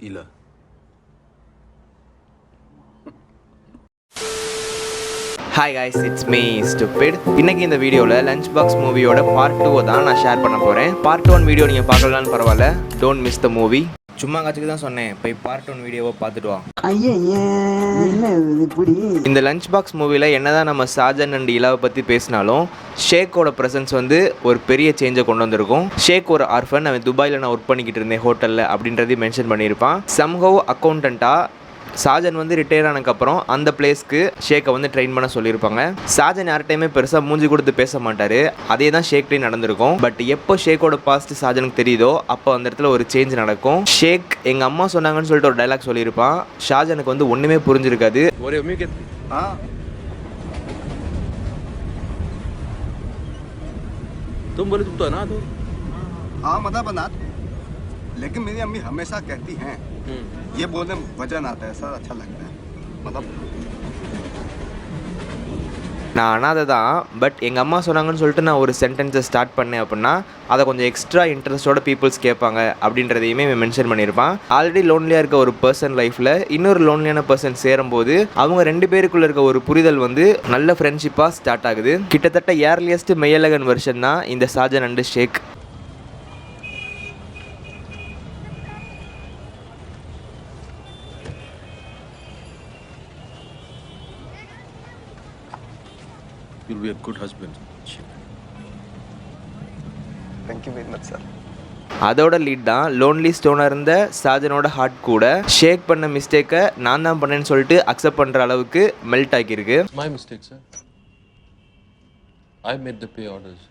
இல்ல. Hi guys, it's me stupid. இன்னைக்கு இந்த வீடியோவில் லஞ்ச் பாக்ஸ் மூவியோட பார்ட் 2 தான் நான் ஷேர் பண்ண போகிறேன். பார்ட் 1 வீடியோ நீங்கள் பார்க்கலான்னு பரவாயில்ல, டோன்ட் மிஸ் த மூவி. சும்மா காட்சிக்கு தான் சொன்னேன், போய் பார்ட் 1 வீடியோவை பார்த்துட்டு வா. இந்த லஞ்ச் பாக்ஸ் மூவியில் என்னதான் நம்ம சாஜன் அண்ட் இலாவை பற்றி பேசினாலும் ஷேக்கோட ப்ரெசன்ஸ் வந்து ஒரு பெரிய சேஞ்சை கொண்டு வந்திருக்கும். ஷேக் ஒரு ஆர்ஃபன், அவன் துபாயில் நான் ஒர்க் பண்ணிக்கிட்டு இருந்தேன் ஹோட்டலில் அப்படின்றதையும் மென்ஷன் பண்ணியிருப்பான். சம்ஹவ் அக்கௌண்டண்ட்டாக சாஜன் வந்து ரிட்டையர் ஆனதுக்கப்புறம் அந்த பிளேஸ்க்கு ஷேக்கை வந்து ட்ரெயின் பண்ண சொல்லியிருப்பாங்க. சாஜன் யார்கிட்டையுமே பெருசாக மூஞ்சி கொடுத்து பேச மாட்டார், அதே தான் ஷேக்டையும் நடந்திருக்கும். பட் எப்போ ஷேக்கோட பாஸ்ட் சாஜனுக்கு தெரியுதோ அப்போ அந்த இடத்துல ஒரு சேஞ்ச் நடக்கும். ஷேக் எங்கள் அம்மா சொன்னாங்கன்னு சொல்லிட்டு ஒரு டைலாக் சொல்லியிருப்பான். ஷாஜனுக்கு வந்து ஒன்றுமே புரிஞ்சிருக்காது. तुम बोले तुम तो अनाथ हो। हाँ मतलब अनाथ, लेकिन मेरी अम्मी हमेशा कहती हैं ये बोलने में वजन आता है सर, अच्छा लगता है मतलब நான் அனாதை தான், பட் எங்கள் அம்மா சொன்னாங்கன்னு சொல்லிட்டு நான் ஒரு சென்டென்ஸை ஸ்டார்ட் பண்ணேன் அப்படின்னா அதை கொஞ்சம் எக்ஸ்ட்ரா இன்ட்ரெஸ்டோட பீப்புள்ஸ் கேட்பாங்க அப்படின்றதையுமே மென்ஷன் பண்ணியிருப்பான். ஆல்ரெடி லோன்லியாக இருக்க ஒரு பர்சன் லைஃப்பில் இன்னொரு லோன்லியான பர்சன் சேரும்போது அவங்க ரெண்டு பேருக்குள்ளே இருக்க ஒரு புரிதல் வந்து நல்ல ஃப்ரெண்ட்ஷிப்பாக ஸ்டார்ட் ஆகுது. கிட்டத்தட்ட ஏர்லியஸ்ட் மெய்யழகன் வெர்ஷன் தான் இந்த Sajan and Shaikh. You'll be a good husband. Thank you very much sir. அதோட லீட் தான் லோன்லி ஸ்டோனாக இருந்த சாஜனோட ஹார்ட் கூட ஷேக் பண்ண மிஸ்டேக்கை நான் தான் பண்ணேன்னு சொல்லிட்டு அக்செப்ட் பண்ணுற அளவுக்கு மெல்ட் ஆகியிருக்கு. My mistake, sir. I made the pay orders.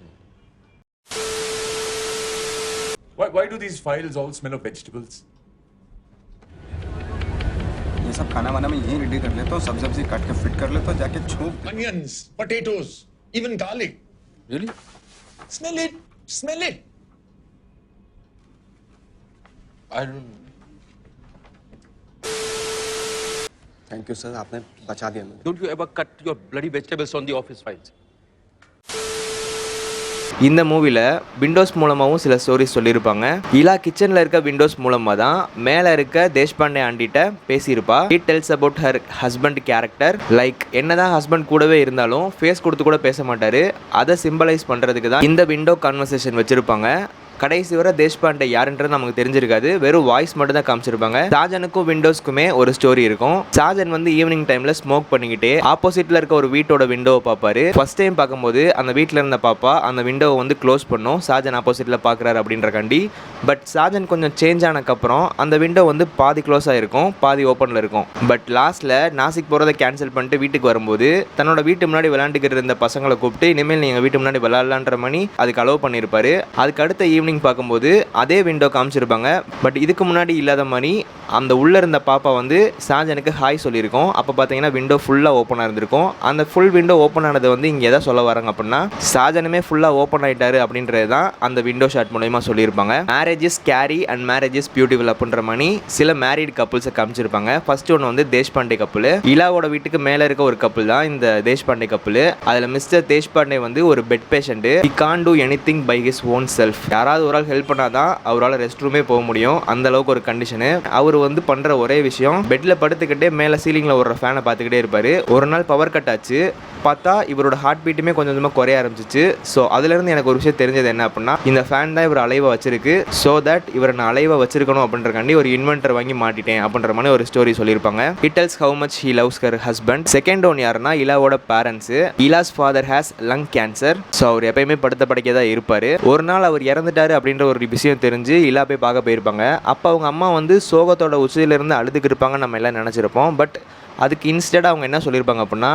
Why do these files all smell of vegetables? ये सब खाना वाना मैं यहीं रेडी कर लेता हूँ, सब सब्जी काट के फिट कर लेता हूँ, जाके छोंक. Onions, potatoes, even garlic. Really? Smell it. Smell it. I don't. Thank you sir, आपने बचा दिया मुझे. Don't you ever cut your bloody vegetables on the office files? இந்த மூவியில் விண்டோஸ் மூலமாகவும் சில ஸ்டோரிஸ் சொல்லியிருப்பாங்க. இலா கிச்சனில் இருக்க விண்டோஸ் மூலமாக தான் மேலே இருக்க தேஷ்பாண்டே ஆண்டிகிட்ட பேசியிருப்பா. It tells about her husband character. Like என்னதான் ஹஸ்பண்ட் கூடவே இருந்தாலும் ஃபேஸ் கொடுத்து கூட பேச மாட்டார், அதை சிம்பலைஸ் பண்ணுறதுக்கு தான் இந்த விண்டோ கான்வர்சேஷன் வச்சுருப்பாங்க. கடைசி வரை தேஷ்பாண்டே யாருன்றது நமக்கு தெரிஞ்சிருக்காது, வெறும் வாய்ஸ் மட்டும் தான் காமிச்சிருப்பாங்க. சாஜனுக்கும் விண்டோஸ்க்குமே ஒரு ஸ்டோரி இருக்கும். சாஜன் வந்து ஈவினிங் டைம்ல ஸ்மோக் பண்ணிக்கிட்டே ஆப்போசிட்ல இருக்க ஒரு வீட்டோட விண்டோவை பார்ப்பாரு. ஃபர்ஸ்ட் டைம் பார்க்கும்போது அந்த வீட்டில் இருந்த பாப்பா அந்த விண்டோவை வந்து க்ளோஸ் பண்ணும், சாஜன் ஆப்போசிட்ல பார்க்குறாரு அப்படின்ற கண்டி. பட் சாஜன் கொஞ்சம் சேஞ்ச் ஆனதுக்கப்புறம் அந்த விண்டோ வந்து பாதி க்ளோஸ் ஆகிருக்கும், பாதி ஓப்பனில் இருக்கும். பட் லாஸ்ட்டில் நாசிக் போகிறத கேன்சல் பண்ணிட்டு வீட்டுக்கு வரும்போது தன்னோட வீட்டு முன்னாடி விளையாண்டுக்கிட்டு இருந்த பசங்களை கூப்பிட்டு இனிமேல் நீங்கள் வீட்டு முன்னாடி விளையாடலான்ற மணி அதுக்கு அலோவ் பண்ணியிருப்பாரு. அதுக்கு அடுத்த ஈவினிங் பார்க்கும்போது அதே விண்டோ காமிச்சிருப்பாங்க. பட் இதுக்கு முன்னாடி இல்லாத மாதிரி அந்த உள்ளே இருந்த பாப்பா வந்து சாஜனுக்கு ஹாய் சொல்லியிருக்கோம். அப்போ பார்த்தீங்கன்னா விண்டோ ஃபுல்லாக ஓப்பனாக இருந்திருக்கும். அந்த ஃபுல் விண்டோ ஓப்பன் ஆனது வந்து இங்கே எதை சொல்ல வராங்க அப்படின்னா சாஜனுமே ஃபுல்லாக ஓப்பன் ஆகிட்டாரு அப்படின்றது தான் அந்த விண்டோ ஷாட் மூலமா சொல்லியிருப்பாங்க. Marriage is carry and marriage is beautiful அப்படின்ற மாதிரி சில மேரிட் கப்புள்ஸை காமிச்சிருப்பாங்க. ஃபர்ஸ்ட் ஒன்று வந்து தேஷ்பாண்டே கப்புள். இலாவோட வீட்டுக்கு மேலே இருக்க ஒரு கப்புள் தான் இந்த தேஷ்பாண்டே கப்புள். அதில் மிஸ்டர் தேஷ்பாண்டே வந்து ஒரு bed patient. He can't do anything by his own self. யாராவது ஒரு ஆள் ஹெல்ப் பண்ணாதான் அவரால் ரெஸ்ட் ரூமே போக முடியும், அந்த அளவுக்கு ஒரு கண்டிஷனு. அவர் வந்து பண்ணுற ஒரே விஷயம் பெட்டில் படுத்துக்கிட்டே மேலே சீலிங்கில் ஒரு ஃபேனை பார்த்துக்கிட்டே இருப்பார். ஒரு நாள் பவர் கட் ஆச்சு, பார்த்தா இவரோட ஹார்ட் பீட்டுமே கொஞ்சம் கொஞ்சமாக குறைய ஆரம்பிச்சிச்சு. ஸோ அதுலேருந்து எனக்கு ஒரு விஷயம் தெரிஞ்சது என்ன அப்படின்னா இந்த ஃபேன் தான் இவர் அலைவாக வச்சிருக்கு. ஸோ தட் இவரை நான் அலைவாக வச்சிருக்கணும் அப்படின்றக்காண்டி ஒரு இன்வென்டர் வாங்கி மாட்டிட்டேன் அப்படின்ற மாதிரி ஒரு ஸ்டோரி சொல்லியிருப்பாங்க. It tells how much he loves her husband. Second one யாருன்னா இலாவோட parents. Ila's father has lung cancer. So அவர் எப்பயுமே படுத்த படுக்க தான் இருப்பார். ஒரு நாள் அவர் இறந்துட்டாரு அப்படின்ற ஒரு விஷயம் தெரிஞ்சு இலா போய் பார்க்க போயிருப்பாங்க. அப்போ அவங்க அம்மா வந்து சோகத்தோட உச்சியிலிருந்து அழுதுக்கு இருப்பாங்கன்னு நம்ம எல்லாம் நினச்சிருப்போம். பட் அதுக்கு இன்ஸ்டெட் அவங்க என்ன சொல்லியிருப்பாங்க அப்படின்னா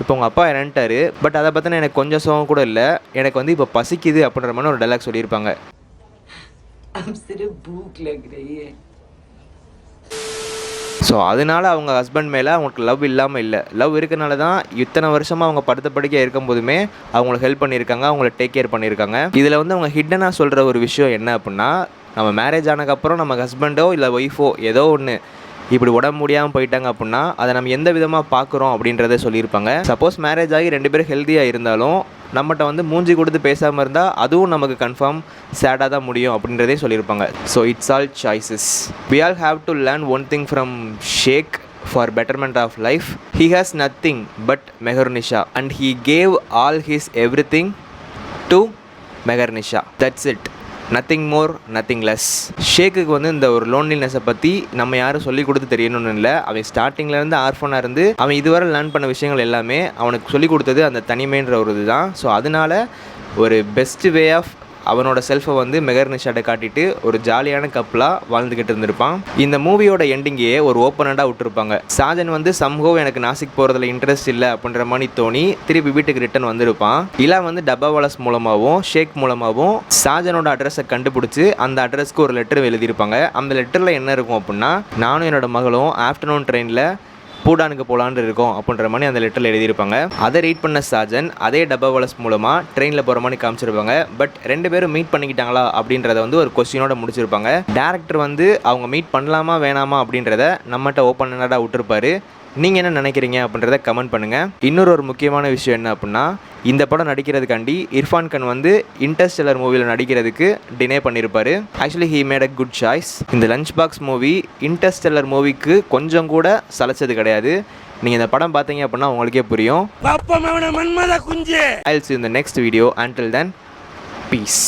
இப்போ உங்கள் அப்பா இறந்துட்டாரு, பட் அதை பற்றின எனக்கு கொஞ்சம் சோகம் கூட இல்லை, எனக்கு வந்து இப்போ பசிக்குது அப்படின்ற மாதிரி ஒரு டைலாக் சொல்லியிருப்பாங்க. ஸோ அதனால அவங்க ஹஸ்பண்ட் மேலே அவங்களுக்கு லவ் இல்லாமல் இல்லை, லவ் இருக்கனால தான் இத்தனை வருஷமாக அவங்க படுத்த படுக்கையாக இருக்கும் போதுமே அவங்களுக்கு ஹெல்ப் பண்ணியிருக்காங்க, அவங்கள டேக் கேர் பண்ணியிருக்காங்க. இதில் வந்து அவங்க ஹிட்டனாக சொல்கிற ஒரு விஷயம் என்ன அப்படின்னா நம்ம மேரேஜ் ஆனதுக்கப்புறம் நம்ம ஹஸ்பண்டோ இல்லை ஒய்ஃபோ ஏதோ ஒன்று இப்படி உடம்பு முடியாமல் போயிட்டாங்க அப்படின்னா அதை நம்ம எந்த விதமாக பார்க்குறோம் அப்படின்றத சொல்லியிருப்பாங்க. சப்போஸ் மேரேஜ் ஆகி 2 பேரும் ஹெல்த்தியாக இருந்தாலும் நம்மகிட்ட வந்து மூஞ்சி கொடுத்து பேசாமல் இருந்தால் அதுவும் நமக்கு கன்ஃபார்ம் சேடாக தான் முடியும் அப்படின்றதே சொல்லியிருப்பாங்க. So it's all choices. We all have to learn one thing from Shaikh for betterment of life. He has nothing but Mehernisha and he gave all his everything to Mehernisha. That's it. Nothing more nothing less. ஷேக்குக்கு வந்து இந்த ஒரு லோன்லினஸை பற்றி நம்ம யாரும் சொல்லி கொடுத்து தெரியணும்னு இல்லை. அவன் ஸ்டார்டிங்லேருந்து ஆர்ஃபனாக இருந்து அவன் இதுவரை லேர்ன் பண்ண விஷயங்கள் எல்லாமே அவனுக்கு சொல்லி கொடுத்தது அந்த தனிமைன்ற ஒரு இது தான். ஸோ அதனால் ஒரு பெஸ்ட் வே ஆஃப் அவனோட செல்ஃபை வந்து மெகர்னிஷாட்ட காட்டிட்டு ஒரு ஜாலியான கப்பலாக வாழ்ந்துக்கிட்டு இருந்திருப்பான். இந்த மூவியோட எண்டிங்கையே ஒரு ஓப்பனண்டாக விட்டுருப்பாங்க. சாஜன் வந்து சம்ஹோ எனக்கு நாசிக் போகிறதுல இன்ட்ரெஸ்ட் இல்லை அப்படின்ற மாதிரி தோணி திருப்பி வீட்டுக்கு ரிட்டன் வந்திருப்பான். இலா வந்து டப்பாவாலஸ் மூலமாகவும் ஷேக் மூலமாகவும் சாஜனோட அட்ரஸை கண்டுபிடிச்சி அந்த அட்ரஸ்க்கு ஒரு லெட்டர் எழுதியிருப்பாங்க. அந்த லெட்டரில் என்ன இருக்கும் அப்படின்னா, நானும் என்னோட மகளும் ஆஃப்டர்நூன் ட்ரெயினில் பூடானுக்கு போகலான்னு இருக்கோம் அப்படின்ற மாதிரி அந்த லெட்டரில் எழுதியிருப்பாங்க. அதை ரீட் பண்ண சாஜன் அதே டப்பாவாலஸ் மூலமாக ட்ரெயினில் போகிற மாதிரி காமிச்சிருப்பாங்க. பட் 2 பேரும் மீட் பண்ணிக்கிட்டாங்களா அப்படின்றத வந்து ஒரு கொஸ்டினோட முடிச்சிருப்பாங்க. டேரக்டர் வந்து அவங்க மீட் பண்ணலாமா வேணாமா அப்படின்றத நம்மகிட்ட ஓப்பனடாக விட்டுருப்பாரு. நீங்கள் என்ன நினைக்கிறீங்க அப்படின்றத கமெண்ட் பண்ணுங்கள். இன்னொரு முக்கியமான விஷயம் என்ன அப்படின்னா, இந்த படம் நடிக்கிறதுக்காண்டி இர்ஃபான் கான் வந்து இன்டர்ஸ்டெல்லர் மூவியில் நடிக்கிறதுக்கு டினே பண்ணியிருப்பார். Actually he made a good choice. இந்த லஞ்ச் பாக்ஸ் மூவி இன்டர்ஸ்டெல்லர் மூவிக்கு கொஞ்சம் கூட சலைச்சது கிடையாது. நீங்கள் இந்த படம் பார்த்தீங்க அப்படின்னா உங்களுக்கே புரியும். I'll see you in the next video. Until then, peace.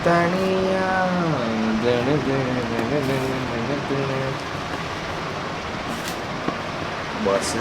தனியா பஸ்